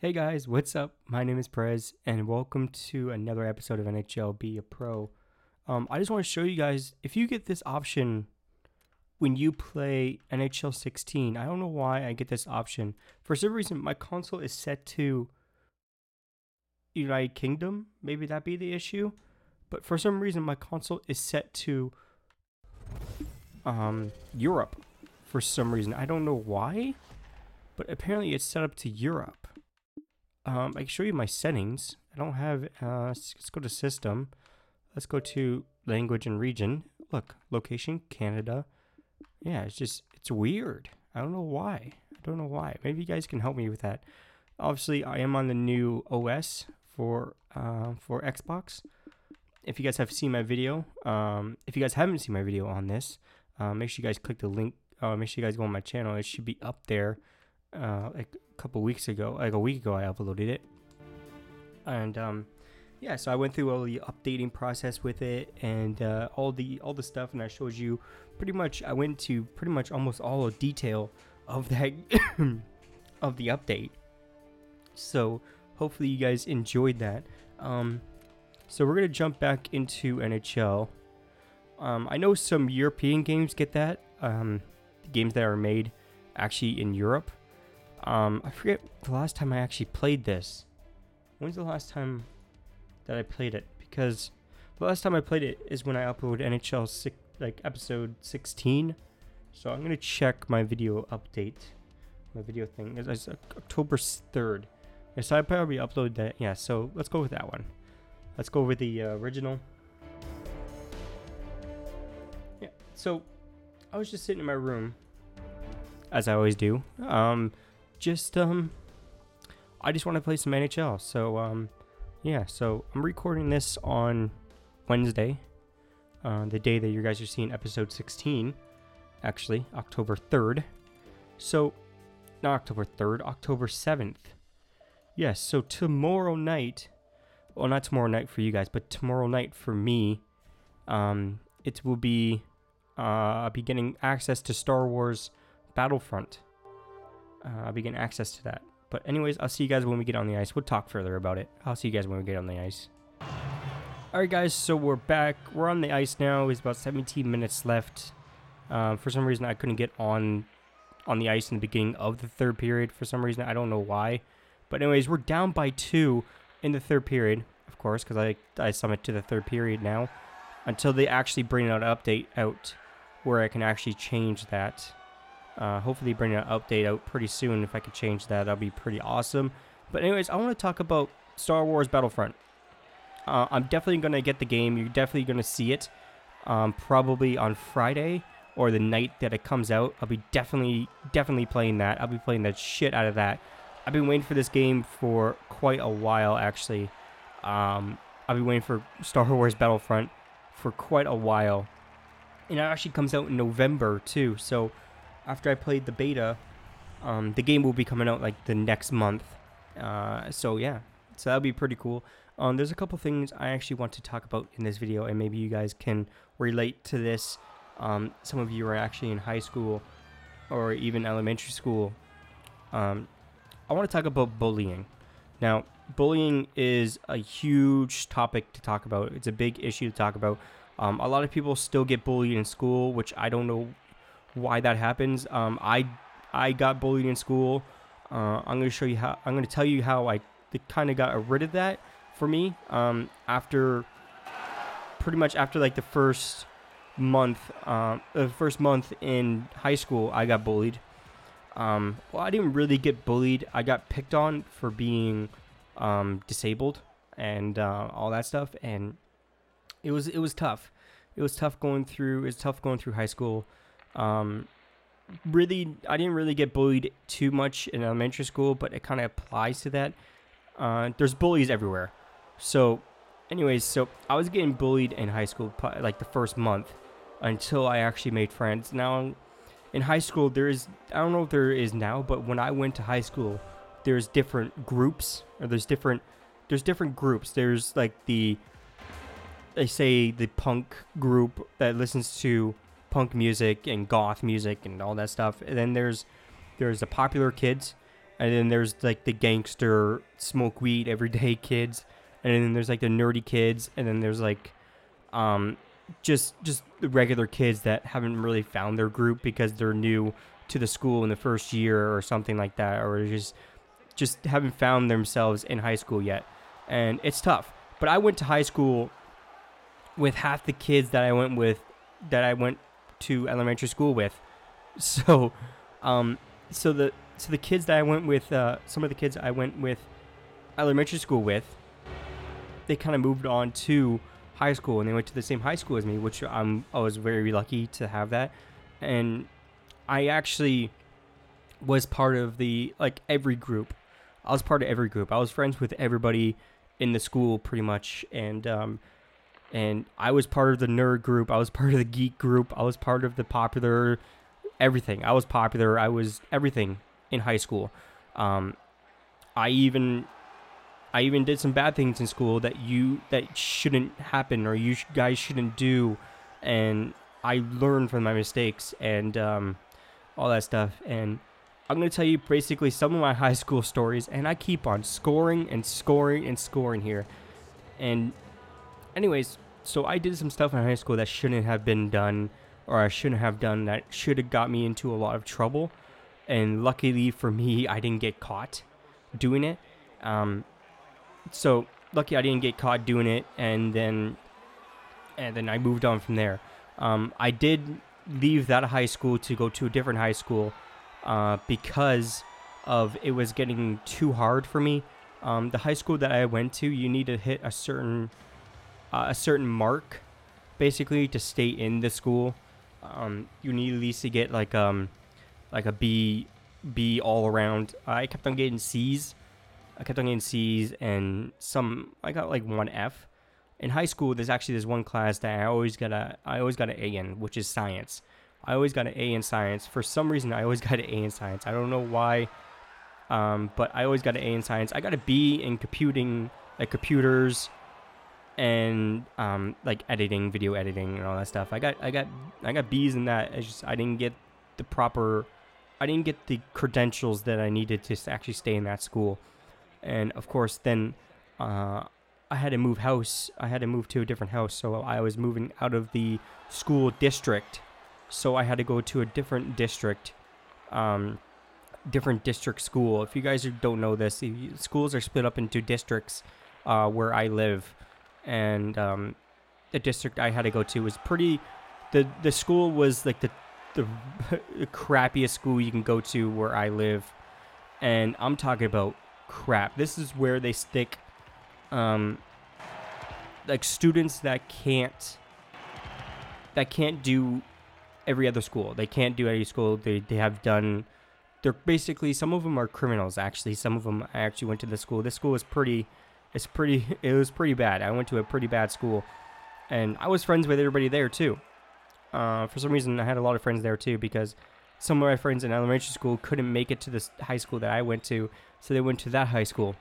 Hey guys, what's up? My name is Prez, and welcome to another episode of NHL Be a Pro. I just want to show you guys, if you get this option when you play NHL 16, I don't know why I get this option. For some reason, my console is set to United Kingdom. Maybe that be the issue. But for some reason, my console is set to Europe. For some reason, I don't know why, but apparently it's set up to Europe. I can show you my settings. I don't have, let's go to system. Let's go to language and region. Look, location, Canada. Yeah, it's weird. I don't know why. Maybe you guys can help me with that. Obviously, I am on the new OS for Xbox. If you guys have seen my video, if you guys haven't seen my video on this, make sure you guys click the link. Make sure you guys go on my channel. It should be up there. Like a couple weeks ago, like a week ago, I uploaded it, and yeah, so I went through all the updating process with it and all the stuff, and I showed you pretty much. I went to pretty much almost all the detail of that of the update. So hopefully you guys enjoyed that. So we're gonna jump back into NHL. I know some European games get that. Games that are made actually in Europe. I forget the last time I actually played this. When's the last time that I played it? Because the last time I played it is when I uploaded NHL episode 16. So I'm gonna check my video update, my video thing. It's October 3rd. Yeah, so I probably uploaded that. Yeah, so let's go with that one. Let's go with the original. Yeah. So I was just sitting in my room, as I always do. I just want to play some NHL. So, yeah, so I'm recording this on Wednesday, the day that you guys are seeing episode 16, actually, October 3rd. So, not October 3rd, October 7th. Yes, so tomorrow night, well, not tomorrow night for you guys, but tomorrow night for me, it will be, I'll be getting access to Star Wars Battlefront. I'll be getting access to that. But anyways, I'll see you guys when we get on the ice. We'll talk further about it. I'll see you guys when we get on the ice. Alright guys, so we're back. We're on the ice now. It's about 17 minutes left. For some reason, I couldn't get on the ice in the beginning of the third period. For some reason, I don't know why. But anyways, we're down by 2 in the third period, of course, because I summit to the third period now. Until they actually bring an update out where I can actually change that. Hopefully bring an update out pretty soon. If I could change that, that'd be pretty awesome. But anyways, I want to talk about Star Wars Battlefront. I'm definitely going to get the game. You're definitely going to see it probably on Friday or the night that it comes out. I'll be definitely playing that. I'll be playing the shit out of that. I've been waiting for this game for quite a while, actually. I've been waiting for Star Wars Battlefront for quite a while. And it actually comes out in November, too, so after I played the beta, the game will be coming out like the next month. So yeah, so that'll be pretty cool. There's a couple things I actually want to talk about in this video, and maybe you guys can relate to this. Some of you are actually in high school or even elementary school. I want to talk about bullying. Now, bullying is a huge topic to talk about. It's a big issue to talk about. A lot of people still get bullied in school, which I don't know why that happens. I got bullied in school. I'm going to tell you how I kind of got rid of that for me. After like the first month in high school, I got bullied. Well, I didn't really get bullied. I got picked on for being disabled and all that stuff, and it was tough. It was tough going through high school. Really, I didn't really get bullied too much in elementary school, but it kind of applies to that. There's bullies everywhere. So, anyways, so I was getting bullied in high school, like the first month, until I actually made friends. Now, in high school, I don't know if there is now, but when I went to high school, there's different groups, or there's different groups. There's like they say the punk group that listens to punk music and goth music and all that stuff. And then there's the popular kids, and then there's like the gangster smoke weed everyday kids, and then there's like the nerdy kids, and then there's like just the regular kids that haven't really found their group because they're new to the school in the first year or something like that, or just haven't found themselves in high school yet. And it's tough. But I went to high school with half the kids that I went to elementary school with. So so the kids that I went with, some of the kids I went with elementary school with, they kind of moved on to high school, and they went to the same high school as me, which I was very lucky to have that. And I actually was part of every group. I was part of every group. I was friends with everybody in the school pretty much, and I was part of the nerd group. I was part of the geek group. I was part of the popular everything. I was popular. I was everything in high school. I even did some bad things in school that shouldn't happen, or you guys shouldn't do, and I learned from my mistakes and all that stuff. And I'm going to tell you basically some of my high school stories, and I keep on scoring and scoring and scoring here. And anyways, so I did some stuff in high school that shouldn't have been done, or I shouldn't have done, that should have got me into a lot of trouble. And luckily for me, I didn't get caught doing it. So lucky I didn't get caught doing it, and then I moved on from there. I did leave that high school to go to a different high school because of it was getting too hard for me. The high school that I went to, you need to hit a certain mark, basically, to stay in the school. You need at least to get like a B all around. I kept on getting C's. And I got like one F. In high school, there's one class that I always got an A in, which is science. I always got an A in science. For some reason, I always got an A in science. I don't know why, but I always got an A in science. I got a B in computing, like computers, and like editing, video editing, and all that stuff. I got B's in that. It's just I didn't get the credentials that I needed to actually stay in that school. And of course, then I had to move house. I had to move to a different house, so I was moving out of the school district. So I had to go to a different district school. If you guys don't know this, schools are split up into districts where I live, and the district I had to go to was pretty. The school was like the crappiest school you can go to where I live, and I'm talking about crap. This is where they stick like students that can't do every other school. They can't do any school they have done. They're basically, some of them are criminals, actually. Some of them, I actually went to the school. This school was it was pretty bad. I went to a pretty bad school, and I was friends with everybody there too. For some reason, I had a lot of friends there too, because some of my friends in elementary school couldn't make it to this high school that I went to, so they went to that high school.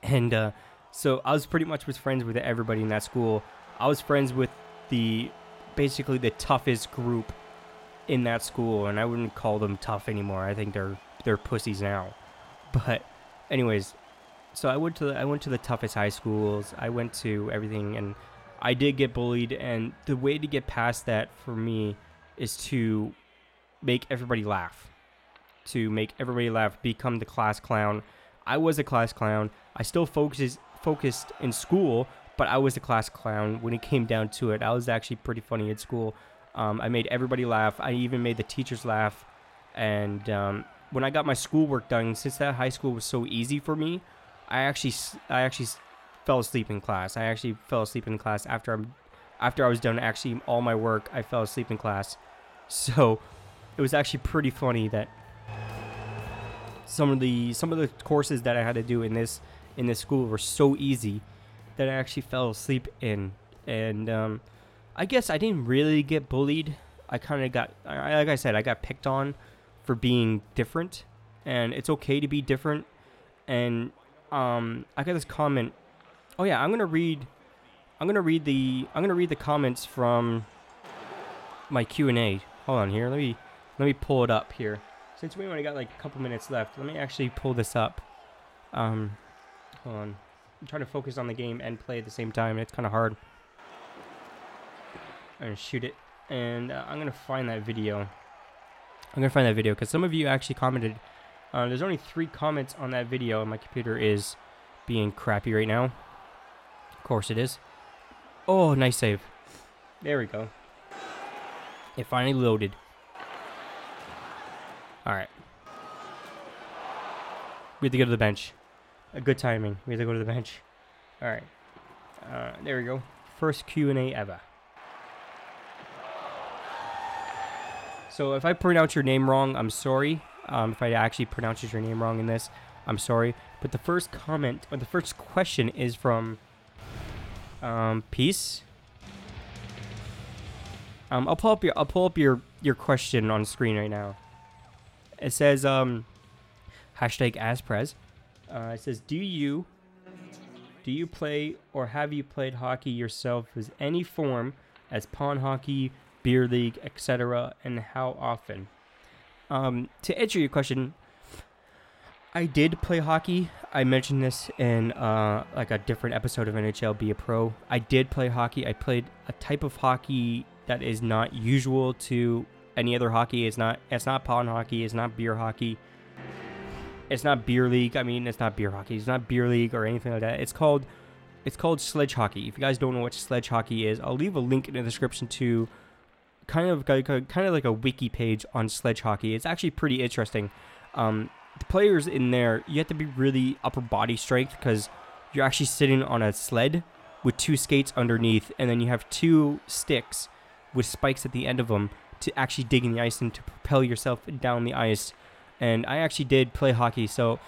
And so I was pretty much friends with everybody in that school. I was friends with basically the toughest group in that school, and I wouldn't call them tough anymore. I think they're pussies now. But anyways, so I went to the toughest high schools. I went to everything, and I did get bullied, and the way to get past that for me is to make everybody laugh. Become the class clown. I was a class clown. I still focused in school, but I was a class clown when it came down to it. I was actually pretty funny at school. I made everybody laugh. I even made the teachers laugh. And when I got my schoolwork done, since that high school was so easy for me, I actually fell asleep in class. I actually fell asleep in class after I was done actually all my work. I fell asleep in class. So it was actually pretty funny that some of the courses that I had to do in this school were so easy that I actually fell asleep in. And I guess I didn't really get bullied. I kind of got, like I said, I got picked on for being different, and it's okay to be different. And I got this comment. Oh yeah, I'm gonna read the comments from my Q&A. Hold on here. Let me pull it up here since we only got like a couple minutes left, let me actually pull this up. Hold on. I'm trying to focus on the game and play at the same time. It's kind of hard. I'm going to shoot it. And I'm going to find that video. I'm going to find that video because some of you actually commented. There's only 3 comments on that video, and my computer is being crappy right now. Of course it is. Oh, nice save. There we go. It finally loaded. Alright. We have to go to the bench. Good timing. We have to go to the bench. Alright. There we go. First Q&A ever. So if I pronounce your name wrong, I'm sorry. If I actually pronounce your name wrong in this, I'm sorry. But the first comment, or the first question is from Peace. I'll pull up your question on screen right now. It says hashtag AskPrez. It says, do you play or have you played hockey yourself as any form, as pond hockey, beer league, etc., and how often? To answer your question, I did play hockey. I mentioned this in like a different episode of NHL Be a Pro. I did play hockey. I played a type of hockey that is not usual to any other hockey. It's not pond hockey. It's not beer hockey. It's not beer league. I mean, it's not beer hockey. It's not beer league or anything like that. It's called sledge hockey. If you guys don't know what sledge hockey is, I'll leave a link in the description to kind of like a wiki page on sledge hockey. It's actually pretty interesting. The players in there, you have to be really upper body strength because you're actually sitting on a sled with 2 skates underneath, and then you have 2 sticks with spikes at the end of them to actually dig in the ice and to propel yourself down the ice. And I actually did play hockey, so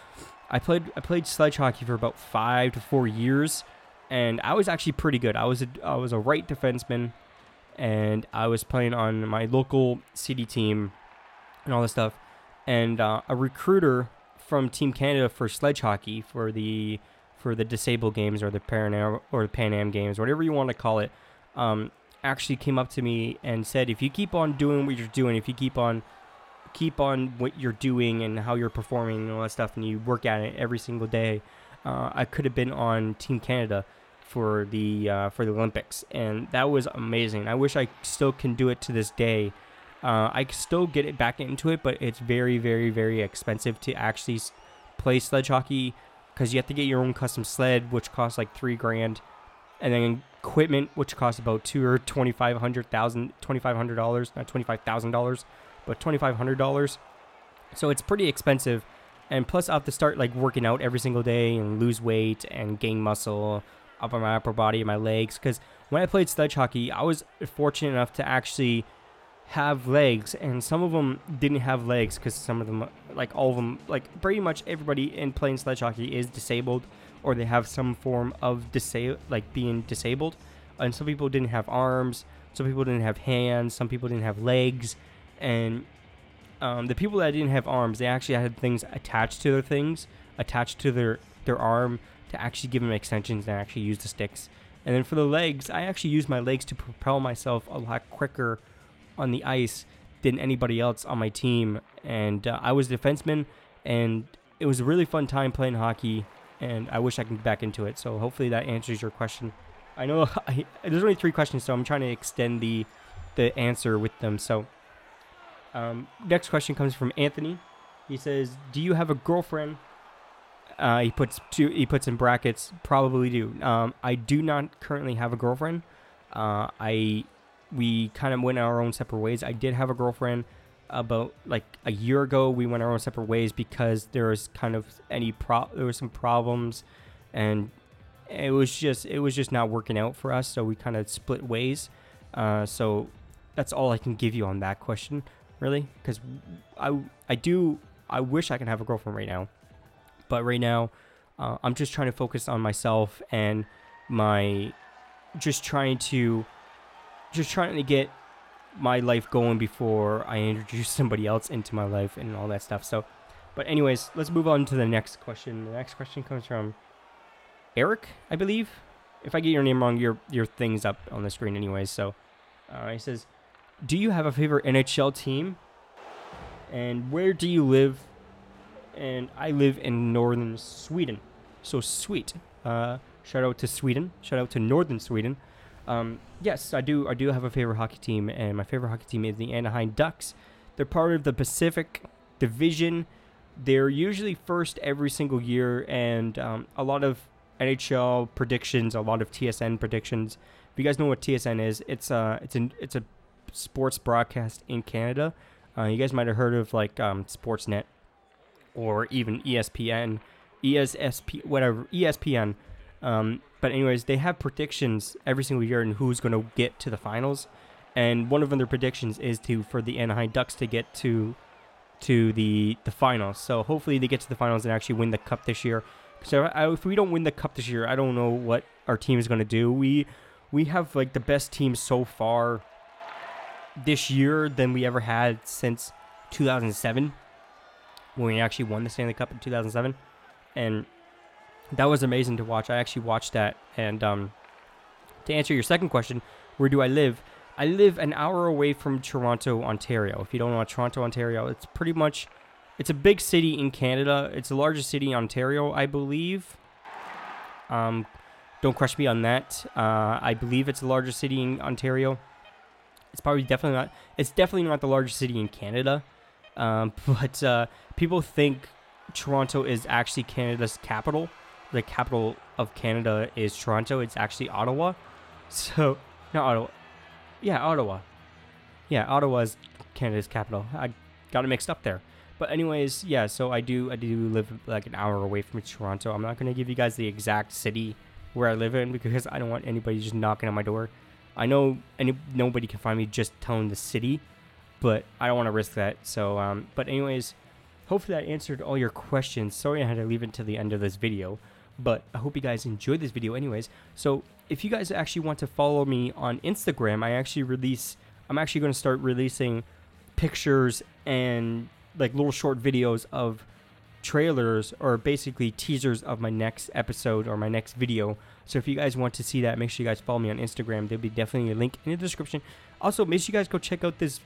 I played sledge hockey for about 5 to 4 years, and I was actually pretty good. I was a right defenseman, and I was playing on my local city team and all this stuff. And a recruiter from Team Canada for sledge hockey for the disabled games or the Pan Am games, whatever you want to call it, actually came up to me and said, if you keep on doing what you're doing, if you keep on what you're doing and how you're performing and all that stuff, and you work at it every single day, I could have been on Team Canada for the Olympics, and that was amazing. I wish I still can do it to this day. I can still get it back into it, but it's very, very, very expensive to actually play sledge hockey because you have to get your own custom sled, which costs like $3,000, and then equipment, which costs about $2,500, not $25,000, but $2,500. So it's pretty expensive, and plus I have to start like working out every single day and lose weight and gain muscle up on my upper body and my legs. Because when I played sledge hockey, I was fortunate enough to actually have legs, and some of them didn't have legs because some of them, like all of them, like pretty much everybody in playing sledge hockey is disabled, or they have some form of being disabled. And some people didn't have arms, some people didn't have hands, some people didn't have legs, and the people that didn't have arms, they actually had things attached to their arm to actually give them extensions and actually use the sticks. And then for the legs, I actually used my legs to propel myself a lot quicker on the ice than anybody else on my team. And I was a defenseman, and it was a really fun time playing hockey, and I wish I could get back into it. So hopefully that answers your question. I know there's only 3 questions, so I'm trying to extend the answer with them. So next question comes from Anthony. He says, do you have a girlfriend? He puts in brackets, probably do. I do not currently have a girlfriend. We kind of went our own separate ways. I did have a girlfriend about like a year ago. We went our own separate ways because there was kind of there were some problems, and it was just not working out for us. So we kind of split ways. So that's all I can give you on that question, really, because I wish I could have a girlfriend right now, but right now I'm just trying to focus on myself and just trying to get my life going before I introduce somebody else into my life and all that stuff. So, but anyways, let's move on to the next question. The next question comes from Eric, I believe. If I get your name wrong, your thing's up on the screen anyways. So, he says, do you have a favorite NHL team? And where do you live? And I live in northern Sweden. So sweet. Shout out to Sweden. Shout out to northern Sweden. Yes, I do have a favorite hockey team, and my favorite hockey team is the Anaheim Ducks. They're part of the Pacific Division. They're usually first every single year, and a lot of NHL predictions, a lot of TSN predictions. If you guys know what TSN is, it's a sports broadcast in Canada. You guys might have heard of like Sportsnet or even ESPN, ESPN. But anyways, they have predictions every single year on who's going to get to the finals, and one of their predictions is for the Anaheim Ducks to get to the finals. So hopefully they get to the finals and actually win the cup this year. So if we don't win the cup this year, I don't know what our team is going to do. We have like the best team so far this year than we ever had since 2007, when we actually won the Stanley Cup in 2007, and that was amazing to watch. I actually watched that. And to answer your second question, where do I live? I live an hour away from Toronto, Ontario. If you don't know Toronto, Ontario, it's a big city in Canada. It's the largest city in Ontario, I believe. Don't question me on that. I believe it's the largest city in Ontario. It's definitely not the largest city in Canada. But people think Toronto is actually Canada's capital. The capital of Canada is Toronto. It's actually Ottawa. So, not Ottawa. Yeah, Ottawa. Yeah, Ottawa is Canada's capital. I got it mixed up there. But anyways, yeah, so I do live like an hour away from Toronto. I'm not going to give you guys the exact city where I live in, because I don't want anybody just knocking on my door. I know nobody can find me just telling the city, but I don't want to risk that. So, but anyways, hopefully that answered all your questions. Sorry I had to leave it to the end of this video, but I hope you guys enjoyed this video anyways. So if you guys actually want to follow me on Instagram, I'm actually going to start releasing pictures and like little short videos of trailers, or basically teasers of my next episode or my next video. So if you guys want to see that, make sure you guys follow me on Instagram. There'll be definitely a link in the description. Also, make sure you guys go check out this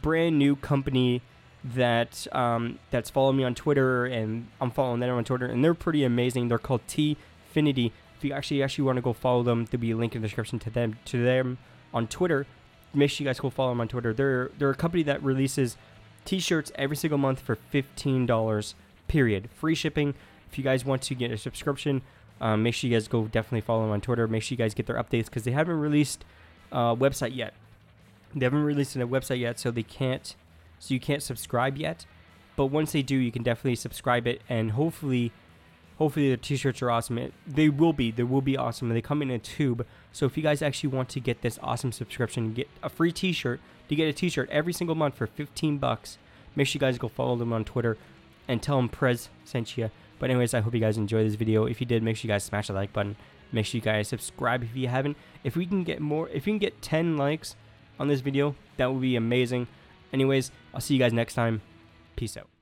brand new company that's following me on Twitter, and I'm following them on Twitter, and they're pretty amazing. They're called Tfinity. If you actually want to go follow them, there'll be a link in the description to them on Twitter. Make sure you guys go follow them on Twitter. They're a company that releases t-shirts every single month for $15, period. Free shipping. If you guys want to get a subscription, make sure you guys go definitely follow them on Twitter. Make sure you guys get their updates, because they haven't released a website yet. They haven't released a website yet, so you can't subscribe yet. But once they do, you can definitely subscribe it, and hopefully the t-shirts are awesome. They will be awesome, and they come in a tube. So if you guys actually want to get this awesome subscription, get a free t-shirt, to get a t-shirt every single month for $15, make sure you guys go follow them on Twitter and tell them Prez sent you. But anyways, I hope you guys enjoyed this video. If you did, make sure you guys smash the like button. Make sure you guys subscribe if you haven't. If we can get 10 likes on this video, that would be amazing. Anyways, I'll see you guys next time. Peace out.